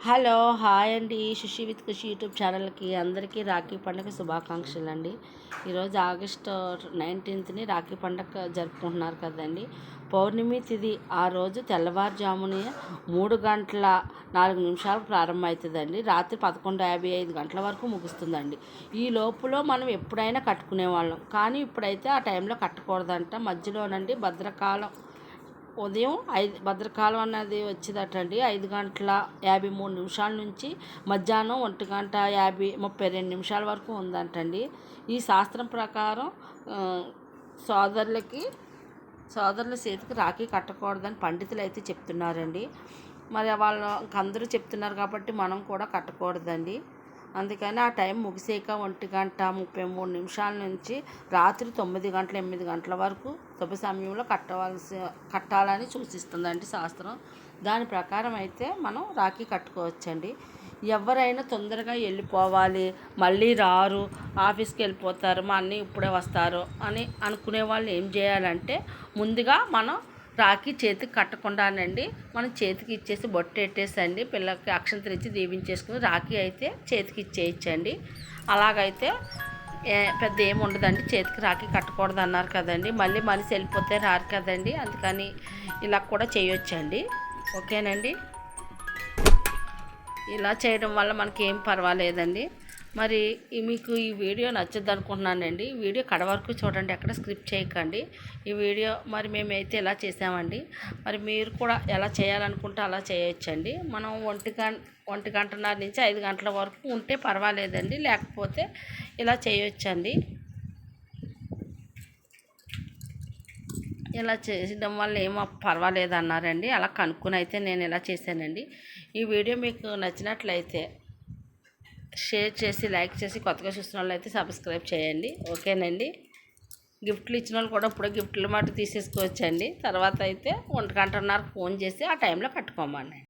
Hello hi అండి. Sushee with Kushi YouTube ఛానల్కి అందరికీ రాఖీ పండుగ శుభాకాంక్షలు అండి. ఈరోజు ఆగస్టు 19ని రాఖీ పండుగ జరుపుకుంటున్నారు కదండి. పౌర్ణమి తిథి ఆ రోజు తెల్లవారుజామున 3:04 ప్రారంభమవుతుందండి. రాత్రి 11:55 గంటల వరకు ముగుస్తుందండి. ఈ లోపులో మనం ఎప్పుడైనా కట్టుకునేవాళ్ళం, కానీ ఇప్పుడైతే ఆ టైంలో కట్టకూడదంట. మధ్యలోనండి భద్రకాలం ఉదయం భద్రకాలం అన్నది వచ్చిందటండి. 5:53 నుంచి మధ్యాహ్నం 1:32 వరకు ఉందంటండి. ఈ శాస్త్రం ప్రకారం సోదరుల చేతికి రాఖీ కట్టకూడదని పండితులు అయితే చెప్తున్నారండి. మరి వాళ్ళు అందరూ చెప్తున్నారు కాబట్టి మనం కూడా కట్టకూడదండి. అందుకని ఆ టైం ముగిసాక 1:33 నుంచి రాత్రి 9:08 వరకు శుభ సమయంలో కట్టాలని సూచిస్తుందండి శాస్త్రం. దాని ప్రకారం అయితే మనం రాఖీ కట్టుకోవచ్చండి. ఎవరైనా తొందరగా వెళ్ళిపోవాలి, మళ్ళీ రారు, ఆఫీస్కి వెళ్ళిపోతారు, మా అన్నీ ఇప్పుడే వస్తారు అని అనుకునే వాళ్ళు ఏం చేయాలంటే, ముందుగా మనం రాఖీ చేతికి కట్టకుండానండి మనం చేతికి ఇచ్చేసి బొట్టెట్టేసండి పిల్లలకి అక్షంతలు ఇచ్చి దీవించేసుకుని రాఖీ అయితే చేతికి ఇచ్చేయచ్చండి. అలాగైతే పెద్ద ఏమి ఉండదండి. చేతికి రాఖీ కట్టకూడదు అన్నారు కదండి, మళ్ళీ మనిషి వెళ్ళిపోతే రారు కదండి, అందుకని ఇలా కూడా చేయొచ్చండి. ఓకేనండి, ఇలా చేయడం వల్ల మనకి ఏం పర్వాలేదండి. మరి మీకు ఈ వీడియో నచ్చద్దు అనుకుంటున్నానండి. ఈ వీడియో కడ వరకు చూడండి, ఎక్కడ స్క్రిప్ట్ చేయకండి. ఈ వీడియో మరి మేమైతే ఇలా చేసామండి. మరి మీరు కూడా ఎలా చేయాలనుకుంటే అలా చేయొచ్చండి. మనం 1:30 నుంచి 5 గంటల వరకు ఉంటే పర్వాలేదండి, లేకపోతే ఇలా చేయొచ్చండి. ఇలా చేయడం వల్ల ఏమో పర్వాలేదు అన్నారండి. అలా కనుక్కొని అయితే నేను ఇలా చేశానండి. ఈ వీడియో మీకు నచ్చినట్లయితే షేర్ చేసి, లైక్ చేసి, కొత్తగా చూస్తున్న వాళ్ళు అయితే సబ్స్క్రైబ్ చేయండి. ఓకేనండి. గిఫ్ట్లు ఇచ్చిన వాళ్ళు కూడా ఇప్పుడు గిఫ్ట్లు మాట తీసేసుకోవచ్చండి. తర్వాత అయితే 1:30 ఫోన్ చేసి ఆ టైంలో కట్టుకోమని.